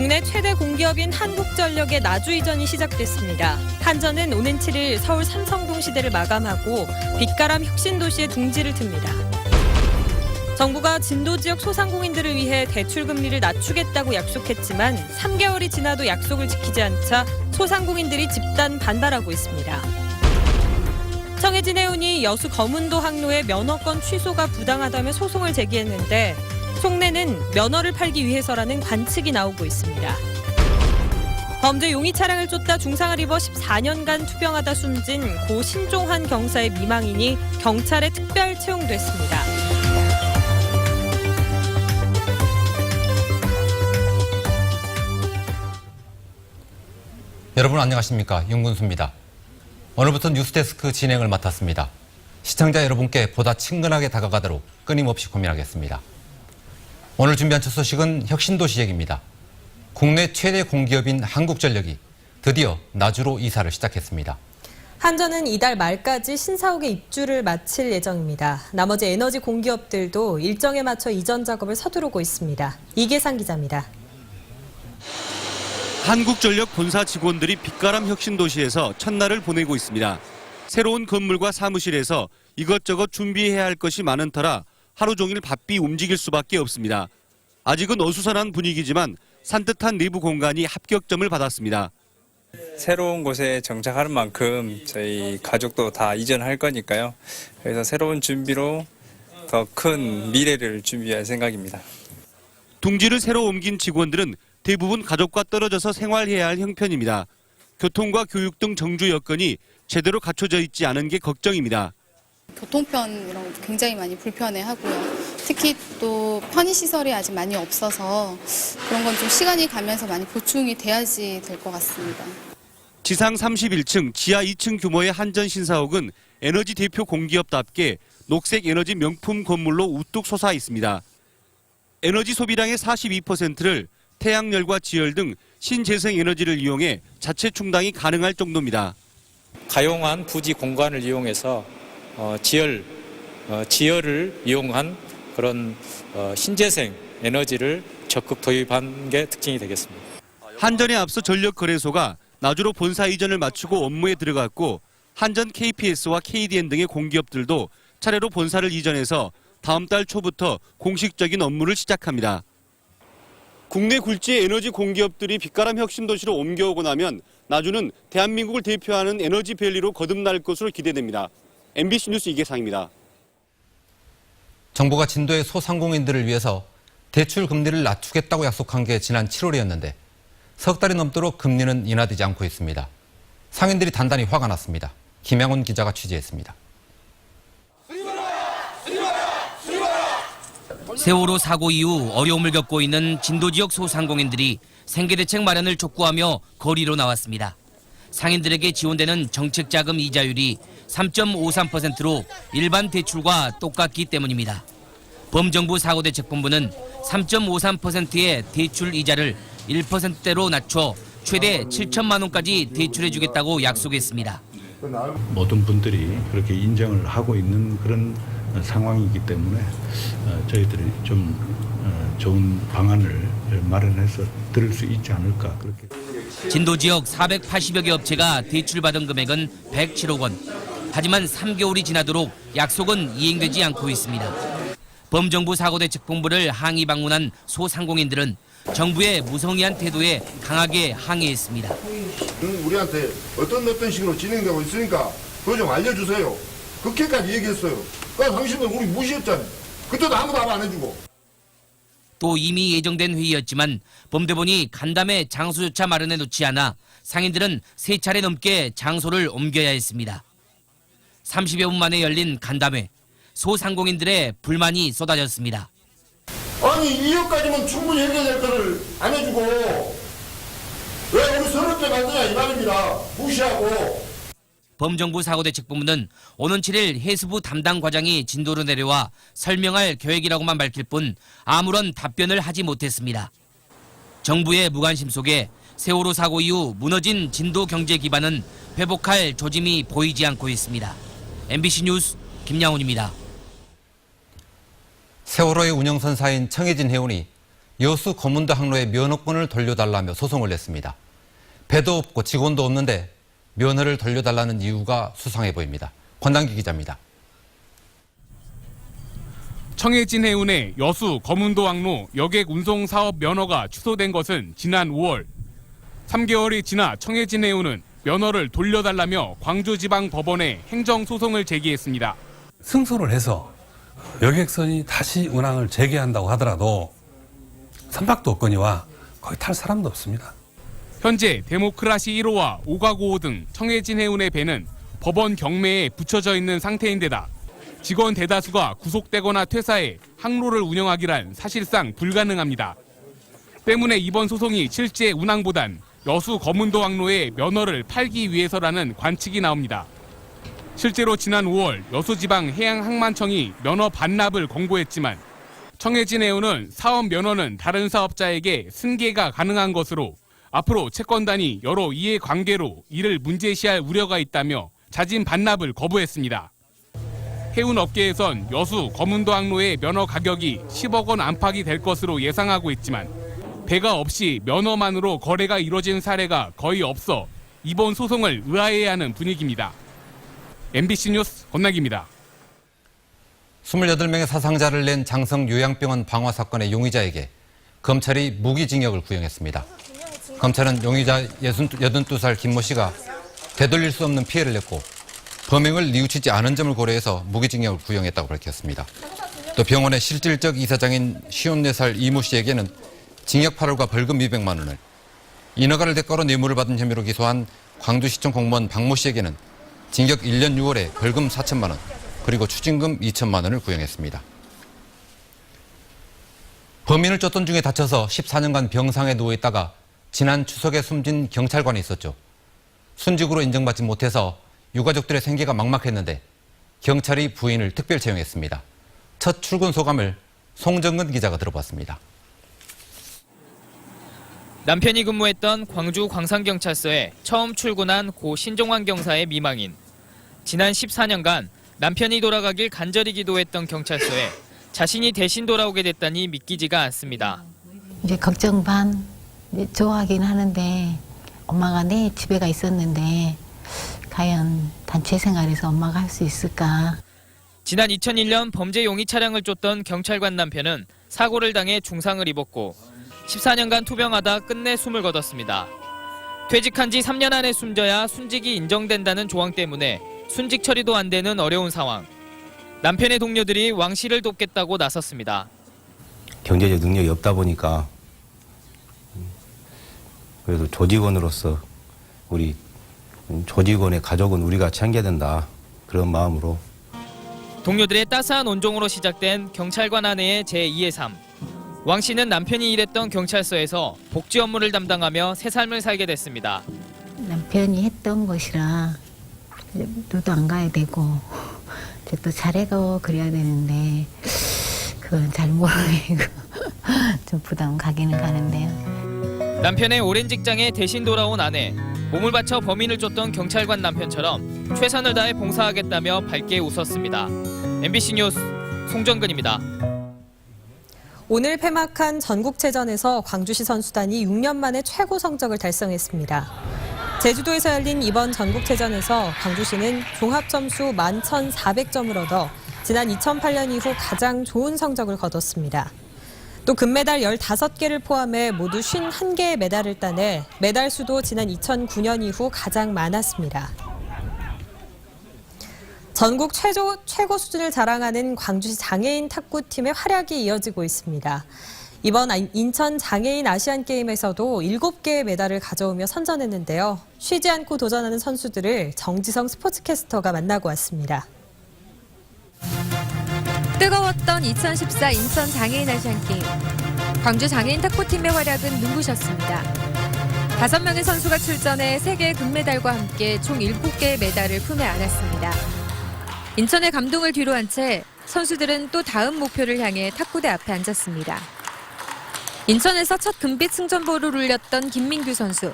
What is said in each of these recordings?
국내 최대 공기업인 한국전력의 나주 이전이 시작됐습니다. 한전은 오는 7일 서울 삼성동 시대를 마감하고 빛가람 혁신도시에 둥지를 틉니다. 정부가 진도 지역 소상공인들을 위해 대출 금리를 낮추겠다고 약속했지만 3개월이 지나도 약속을 지키지 않자 소상공인들이 집단 반발하고 있습니다. 청해진 해운이 여수 검은도 항로의 면허권 취소가 부당하다며 소송을 제기했는데 속내는 면허를 팔기 위해서라는 관측이 나오고 있습니다. 범죄 용의 차량을 쫓다 중상을 입어 14년간 투병하다 숨진 고 신종환 경사의 미망인이 경찰에 특별 채용됐습니다. 여러분 안녕하십니까? 윤군수입니다. 오늘부터 뉴스데스크 진행을 맡았습니다. 시청자 여러분께 보다 친근하게 다가가도록 끊임없이 고민하겠습니다. 오늘 준비한 첫 소식은 혁신도시 얘기입니다. 국내 최대 공기업인 한국전력이 드디어 나주로 이사를 시작했습니다. 한전은 이달 말까지 신사옥의 입주를 마칠 예정입니다. 나머지 에너지 공기업들도 일정에 맞춰 이전 작업을 서두르고 있습니다. 이계상 기자입니다. 한국전력 본사 직원들이 빛가람 혁신도시에서 첫날을 보내고 있습니다. 새로운 건물과 사무실에서 이것저것 준비해야 할 것이 많은 터라 하루 종일 바삐 움직일 수밖에 없습니다. 아직은 어수선한 분위기지만 산뜻한 내부 공간이 합격점을 받았습니다. 새로운 곳에 정착하는 만큼 저희 가족도 다 이전할 거니까요. 그래서 새로운 준비로 더 큰 미래를 준비할 생각입니다. 둥지를 새로 옮긴 직원들은 대부분 가족과 떨어져서 생활해야 할 형편입니다. 교통과 교육 등 정주 여건이 제대로 갖춰져 있지 않은 게 걱정입니다. 교통편 이런 것도 굉장히 많이 불편해하고요. 특히 또 편의시설이 아직 많이 없어서 그런 건 좀 시간이 가면서 많이 보충이 돼야지 될 것 같습니다. 지상 31층, 지하 2층 규모의 한전 신사옥은 에너지 대표 공기업답게 녹색 에너지 명품 건물로 우뚝 솟아 있습니다. 에너지 소비량의 42%를 태양열과 지열 등 신재생 에너지를 이용해 자체 충당이 가능할 정도입니다. 가용한 부지 공간을 이용해서 지열을 이용한 그런 신재생 에너지를 적극 도입한 게 특징이 되겠습니다. 한전에 앞서 전력거래소가 나주로 본사 이전을 마치고 업무에 들어갔고 한전 KPS와 KDN 등의 공기업들도 차례로 본사를 이전해서 다음 달 초부터 공식적인 업무를 시작합니다. 국내 굴지의 에너지 공기업들이 빛가람 혁신도시로 옮겨오고 나면 나주는 대한민국을 대표하는 에너지밸리로 거듭날 것으로 기대됩니다. MBC 뉴스 이계상입니다. 정부가 진도의 소상공인들을 위해서 대출 금리를 낮추겠다고 약속한 게 지난 7월이었는데 석 달이 넘도록 금리는 인하되지 않고 있습니다. 상인들이 단단히 화가 났습니다. 김양훈 기자가 취재했습니다. 세월호 사고 이후 어려움을 겪고 있는 진도 지역 소상공인들이 생계대책 마련을 촉구하며 거리로 나왔습니다. 상인들에게 지원되는 정책자금 이자율이 3.53%로 일반 대출과 똑같기 때문입니다. 범정부 사고대책본부는 3.53%의 대출 이자를 1%대로 낮춰 최대 7천만 원까지 대출해주겠다고 약속했습니다. 모든 분들이 그렇게 인정을 하고 있는 그런 상황이기 때문에 저희들이 좀 좋은 방안을 마련해서 들을 수 있지 않을까 그렇게. 진도 지역 480여 개 업체가 대출받은 금액은 107억 원. 하지만 3개월이 지나도록 약속은 이행되지 않고 있습니다. 범정부 사고대책본부를 항의 방문한 소상공인들은 정부의 무성의한 태도에 강하게 항의했습니다. 우리한테 어떤 식으로 진행되고 있으니까 그거 좀 알려주세요. 그렇게까지 얘기했어요. 그러니까 당신들 우리 무시했잖아요. 그때도 아무 답 안 해주고. 또 이미 예정된 회의였지만 범대본이 간담회 장소조차 마련해 놓지 않아 상인들은 3차례 넘게 장소를 옮겨야 했습니다. 30여 분 만에 열린 간담회. 소상공인들의 불만이 쏟아졌습니다. 아니 2억까지면 충분히 해결될 거를 안 해주고 왜 우리 서럽게 만드냐 이 말입니다. 무시하고. 범정부 사고대책본부는 오는 7일 해수부 담당 과장이 진도로 내려와 설명할 계획이라고만 밝힐 뿐 아무런 답변을 하지 못했습니다. 정부의 무관심 속에 세월호 사고 이후 무너진 진도 경제 기반은 회복할 조짐이 보이지 않고 있습니다. MBC 뉴스 김양훈입니다. 세월호의 운영선사인 청해진 해운이 여수 거문도 항로의 면허권을 돌려달라며 소송을 냈습니다. 배도 없고 직원도 없는데 면허를 돌려달라는 이유가 수상해 보입니다. 권단기 기자입니다. 청해진 해운의 여수 거문도 항로 여객 운송 사업 면허가 취소된 것은 지난 5월. 3개월이 지나 청해진 해운은 면허를 돌려달라며 광주지방법원에 행정소송을 제기했습니다. 승소를 해서 여객선이 다시 운항을 재개한다고 하더라도 선박도 없거니와 거의 탈 사람도 없습니다. 현재 데모크라시 1호와 오가고호 등 청해진 해운의 배는 법원 경매에 붙여져 있는 상태인데다 직원 대다수가 구속되거나 퇴사해 항로를 운영하기란 사실상 불가능합니다. 때문에 이번 소송이 실제 운항보단 여수 거문도 항로의 면허를 팔기 위해서라는 관측이 나옵니다. 실제로 지난 5월 여수지방해양항만청이 면허 반납을 권고했지만 청해진 해운은 사업 면허는 다른 사업자에게 승계가 가능한 것으로 앞으로 채권단이 여러 이해관계로 이를 문제시할 우려가 있다며 자진 반납을 거부했습니다. 해운 업계에선 여수 거문도 항로의 면허 가격이 10억 원 안팎이 될 것으로 예상하고 있지만 배가 없이 면허만으로 거래가 이뤄진 사례가 거의 없어 이번 소송을 의아해야 하는 분위기입니다. MBC 뉴스 권나기입니다. 28명의 사상자를 낸 장성 요양병원 방화 사건의 용의자에게 검찰이 무기징역을 구형했습니다. 검찰은 용의자 82살 김모 씨가 되돌릴 수 없는 피해를 냈고 범행을 뉘우치지 않은 점을 고려해서 무기징역을 구형했다고 밝혔습니다. 또 병원의 실질적 이사장인 54살 이모 씨에게는 징역 8월과 벌금 200만 원을, 인허가를 대가로 뇌물을 받은 혐의로 기소한 광주시청 공무원 박모 씨에게는 징역 1년 6월에 벌금 4천만 원, 그리고 추징금 2천만 원을 구형했습니다. 범인을 쫓던 중에 다쳐서 14년간 병상에 누워있다가 지난 추석에 숨진 경찰관이 있었죠. 순직으로 인정받지 못해서 유가족들의 생계가 막막했는데 경찰이 부인을 특별 채용했습니다. 첫 출근 소감을 송정근 기자가 들어봤습니다. 남편이 근무했던 광주 광산경찰서에 처음 출근한 고 신종환 경사의 미망인. 지난 14년간 남편이 돌아가길 간절히 기도했던 경찰서에 자신이 대신 돌아오게 됐다니 믿기지가 않습니다. 이제 걱정 반, 좋아하긴 하는데 엄마가 내 집에가 있었는데 과연 단체 생활에서 엄마가 할 수 있을까? 지난 2001년 범죄 용의 차량을 쫓던 경찰관 남편은 사고를 당해 중상을 입었고 14년간 투병하다 끝내 숨을 거뒀습니다. 퇴직한 지 3년 안에 숨져야 순직이 인정된다는 조항 때문에 순직 처리도 안 되는 어려운 상황. 남편의 동료들이 왕 씨를 돕겠다고 나섰습니다. 경제적 능력이 없다 보니까 그래도 조직원으로서 우리 조직원의 가족은 우리가 챙겨야 된다, 그런 마음으로. 동료들의 따스한 온종으로 시작된 경찰관 아내의 제2의 삶. 왕 씨는 남편이 일했던 경찰서에서 복지 업무를 담당하며 새 삶을 살게 됐습니다. 남편이 했던 것이라 너도 안 가야 되고 또 잘해고 그래야 되는데 그건 잘 모르고 좀 부담 가기는 가는데요. 남편의 오랜 직장에 대신 돌아온 아내. 몸을 바쳐 범인을 쫓던 경찰관 남편처럼 최선을 다해 봉사하겠다며 밝게 웃었습니다. MBC 뉴스 송정근입니다. 오늘 폐막한 전국체전에서 광주시 선수단이 6년 만에 최고 성적을 달성했습니다. 제주도에서 열린 이번 전국체전에서 광주시는 종합점수 11,400점을 얻어 지난 2008년 이후 가장 좋은 성적을 거뒀습니다. 또 금메달 15개를 포함해 모두 51개의 메달을 따내 메달 수도 지난 2009년 이후 가장 많았습니다. 전국 최고 수준을 자랑하는 광주시 장애인 탁구팀의 활약이 이어지고 있습니다. 이번 인천 장애인 아시안게임에서도 7개의 메달을 가져오며 선전했는데요. 쉬지 않고 도전하는 선수들을 정지성 스포츠캐스터가 만나고 왔습니다. 뜨거웠던 2014 인천 장애인 아시안게임. 광주 장애인 탁구팀의 활약은 눈부셨습니다. 5명의 선수가 출전해 3개의 금메달과 함께 총 7개의 메달을 품에 안았습니다. 인천의 감동을 뒤로한 채 선수들은 또 다음 목표를 향해 탁구대 앞에 앉았습니다. 인천에서 첫 금빛 승전보를 울렸던 김민규 선수.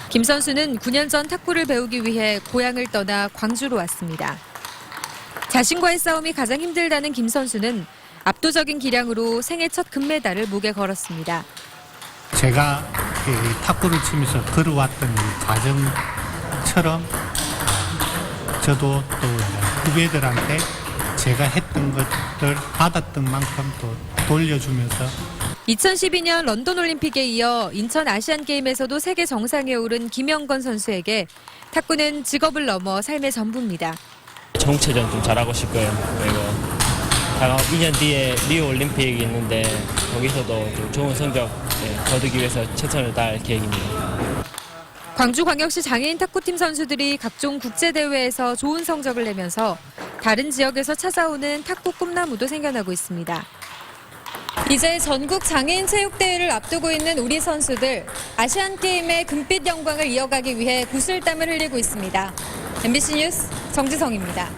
김 선수는 9년 전 탁구를 배우기 위해 고향을 떠나 광주로 왔습니다. 자신과의 싸움이 가장 힘들다는 김 선수는 압도적인 기량으로 생애 첫 금메달을 목에 걸었습니다. 제가 탁구를 치면서 걸어왔던 이 과정처럼 저도 또 후배들한테 제가 했던 것들 받았던 만큼 또 돌려주면서 2012년 런던 올림픽에 이어 인천 아시안게임에서도 세계 정상에 오른 김영건 선수에게 탁구는 직업을 넘어 삶의 전부입니다. 정체전 좀 잘하고 싶고요. 그리고 2년 뒤에 리오 올림픽이 있는데 거기서도 좀 좋은 성적 거두기 위해서 최선을 다할 계획입니다. 광주광역시 장애인 탁구팀 선수들이 각종 국제대회에서 좋은 성적을 내면서 다른 지역에서 찾아오는 탁구 꿈나무도 생겨나고 있습니다. 이제 전국 장애인 체육대회를 앞두고 있는 우리 선수들, 아시안게임의 금빛 영광을 이어가기 위해 구슬땀을 흘리고 있습니다. MBC 뉴스 정지성입니다.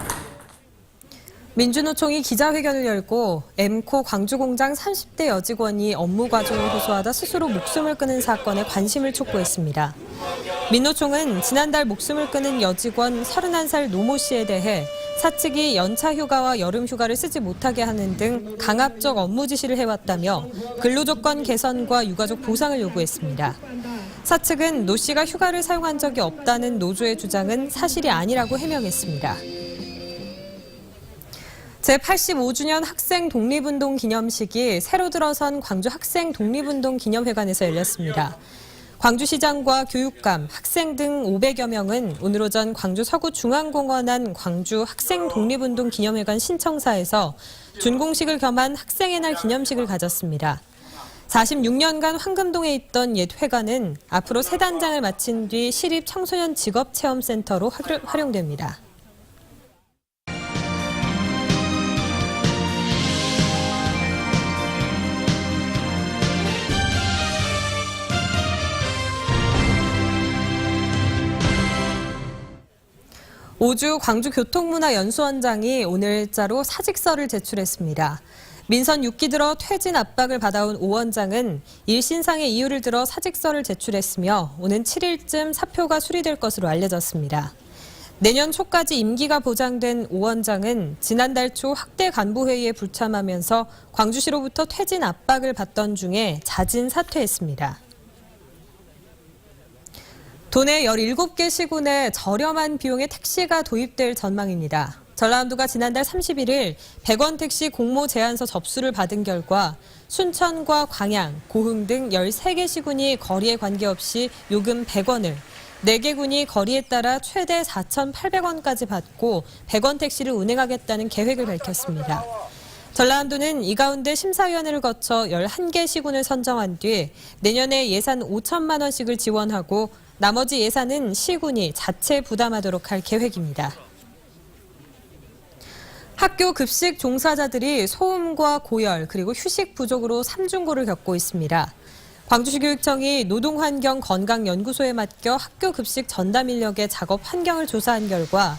민주노총이 기자회견을 열고 엠코 광주공장 30대 여직원이 업무 과정을 호소하다 스스로 목숨을 끊은 사건에 관심을 촉구했습니다. 민노총은 지난달 목숨을 끊은 여직원 31살 노모 씨에 대해 사측이 연차 휴가와 여름 휴가를 쓰지 못하게 하는 등 강압적 업무 지시를 해왔다며 근로조건 개선과 유가족 보상을 요구했습니다. 사측은 노 씨가 휴가를 사용한 적이 없다는 노조의 주장은 사실이 아니라고 해명했습니다. 제85주년 학생 독립운동 기념식이 새로 들어선 광주 학생 독립운동 기념회관에서 열렸습니다. 광주시장과 교육감, 학생 등 500여 명은 오늘 오전 광주 서구중앙공원 안 광주 학생 독립운동 기념회관 신청사에서 준공식을 겸한 학생의 날 기념식을 가졌습니다. 46년간 황금동에 있던 옛 회관은 앞으로 새 단장을 마친 뒤 시립 청소년 직업체험센터로 활용됩니다. 오주 광주교통문화연수원장이 오늘자로 사직서를 제출했습니다. 민선 6기 들어 퇴진 압박을 받아온 오 원장은 일신상의 이유를 들어 사직서를 제출했으며 오는 7일쯤 사표가 수리될 것으로 알려졌습니다. 내년 초까지 임기가 보장된 오 원장은 지난달 초 학대 간부회의에 불참하면서 광주시로부터 퇴진 압박을 받던 중에 자진 사퇴했습니다. 도내 17개 시군에 저렴한 비용의 택시가 도입될 전망입니다. 전라남도가 지난달 31일 100원 택시 공모 제안서 접수를 받은 결과 순천과 광양, 고흥 등 13개 시군이 거리에 관계없이 요금 100원을, 4개 군이 거리에 따라 최대 4,800원까지 받고 100원 택시를 운행하겠다는 계획을 밝혔습니다. 전라남도는 이 가운데 심사위원회를 거쳐 11개 시군을 선정한 뒤 내년에 예산 5천만 원씩을 지원하고 나머지 예산은 시군이 자체 부담하도록 할 계획입니다. 학교 급식 종사자들이 소음과 고열 그리고 휴식 부족으로 삼중고를 겪고 있습니다. 광주시 교육청이 노동환경건강연구소에 맡겨 학교 급식 전담 인력의 작업 환경을 조사한 결과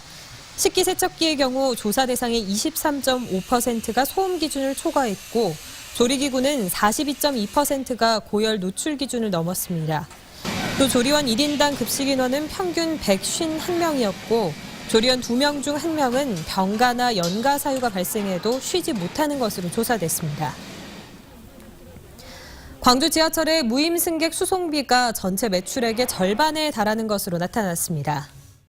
식기세척기의 경우 조사 대상의 23.5%가 소음 기준을 초과했고 조리기구는 42.2%가 고열 노출 기준을 넘었습니다. 또 조리원 1인당 급식 인원은 평균 151명이었고 조리원 2명 중 1명은 병가나 연가 사유가 발생해도 쉬지 못하는 것으로 조사됐습니다. 광주 지하철의 무임 승객 수송비가 전체 매출액의 절반에 달하는 것으로 나타났습니다.